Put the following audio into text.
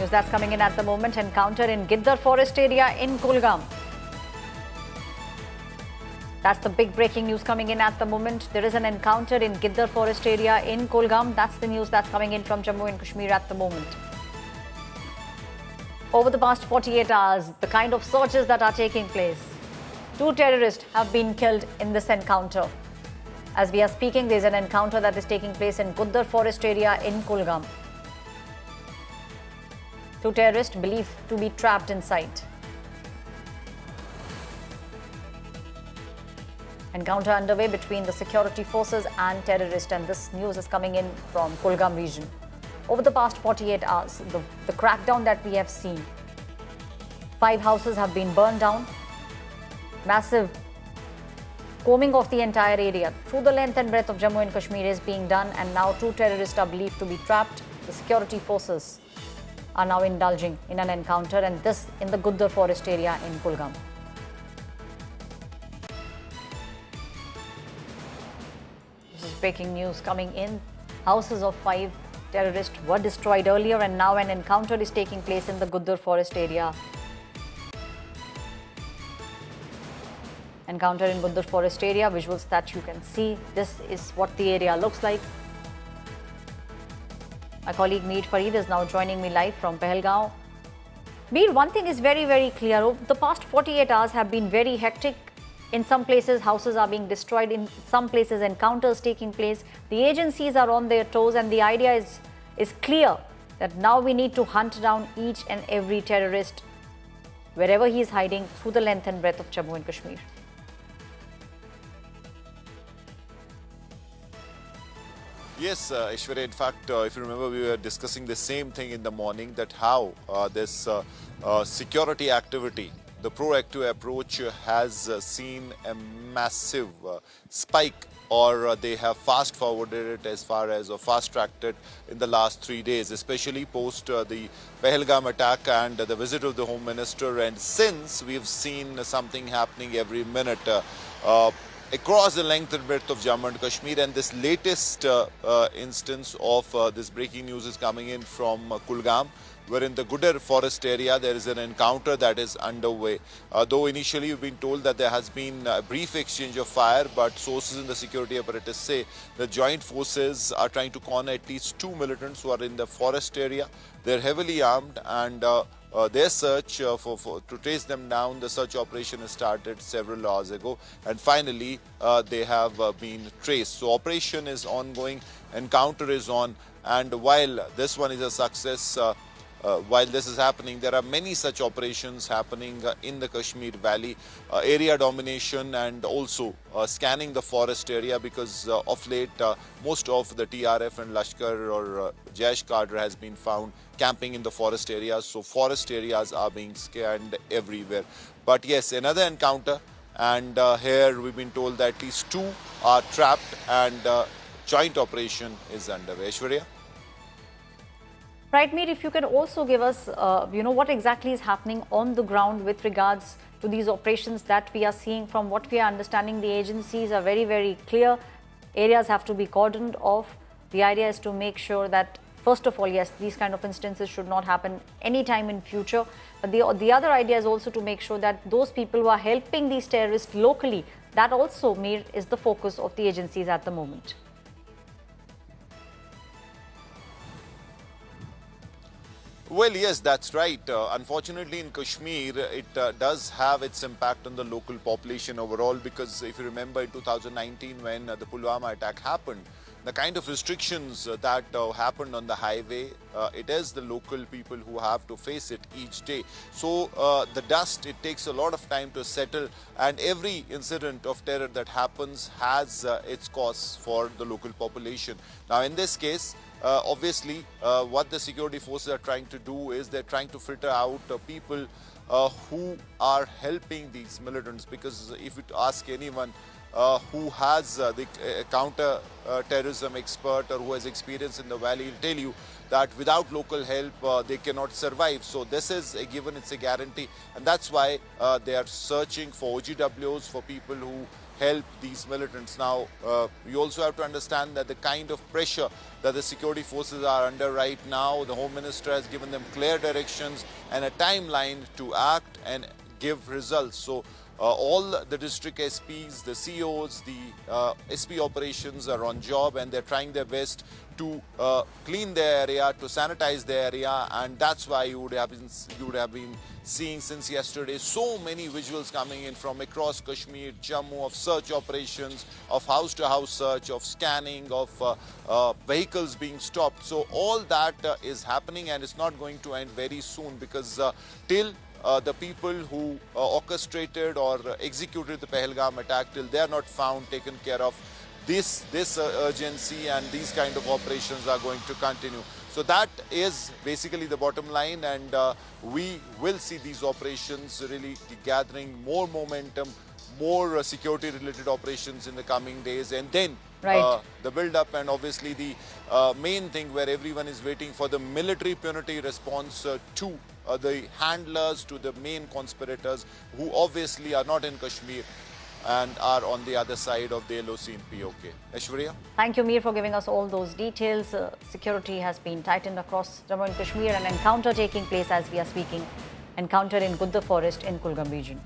News that's coming in at the moment. Encounter in Giddar forest area in Kulgam. That's the big breaking news coming in at the moment. There is an encounter in Giddar forest area in Kulgam. That's the news that's coming in from Jammu and Kashmir at the moment. Over the past 48 hours, the kind of searches that are taking place. 2 terrorists have been killed in this encounter. As we are speaking, there is an encounter that is taking place in Giddar forest area in Kulgam. 2 terrorists believed to be trapped inside. Encounter underway between the security forces and terrorists, and this news is coming in from Kulgam region. Over the past 48 hours, the crackdown that we have seen. 5 houses have been burned down. Massive combing of the entire area through the length and breadth of Jammu and Kashmir is being done, and now 2 terrorists are believed to be trapped. The security forces are now indulging in an encounter, and this in the Giddar forest area in Kulgam. This is breaking news coming in. Houses of 5 terrorists were destroyed earlier, and now an encounter is taking place in the Giddar forest area. Encounter in Giddar forest area, visuals that you can see. This is what the area looks like. My colleague Meet Fareed is now joining me live from Pahalgam. Meet, one thing is very, very clear. Over the past 48 hours have been very hectic. In some places, houses are being destroyed. In some places, encounters taking place. The agencies are on their toes, and the idea is clear that now we need to hunt down each and every terrorist wherever he is hiding through the length and breadth of Jammu and Kashmir. Yes, Aishwarya, in fact, if you remember, we were discussing the same thing in the morning, that how this security activity, the proactive approach has seen a massive spike, or they have fast forwarded it as far as, or fast tracked it in the last 3 days, especially post the Pahalgam attack and the visit of the Home Minister. And since we've seen something happening every minute across the length and breadth of Jammu and Kashmir, and this latest instance of this breaking news is coming in from Kulgam, where in the Giddar forest area there is an encounter that is underway. Though initially we've been told that there has been a brief exchange of fire, but sources in the security apparatus say the joint forces are trying to corner at least 2 militants who are in the forest area. They're heavily armed, and their search to trace them down, the search operation has started several hours ago, and finally they have been traced. So operation is ongoing, encounter is on, and while this one is a success, while this is happening, there are many such operations happening in the Kashmir Valley, area domination, and also scanning the forest area, because of late most of the TRF and Lashkar or Jaish cadre has been found camping in the forest areas. So forest areas are being scanned everywhere. But yes, another encounter, and here we've been told that at least 2 are trapped, and joint operation is underway. Aishwarya? Right, Meet, if you can also give us, what exactly is happening on the ground with regards to these operations that we are seeing. From what we are understanding, the agencies are very, very clear. Areas have to be cordoned off. The idea is to make sure that, first of all, yes, these kind of instances should not happen anytime in future. But the other idea is also to make sure that those people who are helping these terrorists locally, that also, Meet, is the focus of the agencies at the moment. Well, yes, that's right. Unfortunately, in Kashmir, it does have its impact on the local population overall, because if you remember in 2019 when the Pulwama attack happened, the kind of restrictions that happened on the highway, it is the local people who have to face it each day. So the dust, it takes a lot of time to settle, and every incident of terror that happens has its costs for the local population. Now, in this case, obviously, what the security forces are trying to do is they're trying to filter out people who are helping these militants, because if you ask anyone who has the counter-terrorism expert or who has experience in the valley, will tell you that without local help, they cannot survive. So this is a given, it's a guarantee, and that's why they are searching for OGWs, for people who help these militants. Now, you also have to understand that the kind of pressure that the security forces are under right now, the Home Minister has given them clear directions and a timeline to act and give results. So all the district SPs, the COs, the SP operations are on job, and they're trying their best to clean their area, to sanitize their area, and that's why you would have been seeing since yesterday so many visuals coming in from across Kashmir, Jammu, of search operations, of house-to-house search, of scanning, of vehicles being stopped. So all that is happening, and it's not going to end very soon, because till the people who orchestrated or executed the Pahalgam attack, till they are not found, taken care of, this urgency and these kind of operations are going to continue. So that is basically the bottom line, and we will see these operations really gathering more momentum, more security related operations in the coming days, and then the build up, and obviously the main thing where everyone is waiting for, the military punitive response to the handlers, to the main conspirators who obviously are not in Kashmir and are on the other side of the LOC in POK. Aishwarya? Thank you, Mir, for giving us all those details. Security has been tightened across Jammu and Kashmir, an encounter taking place as we are speaking. Encounter in Giddar forest in Kulgam region.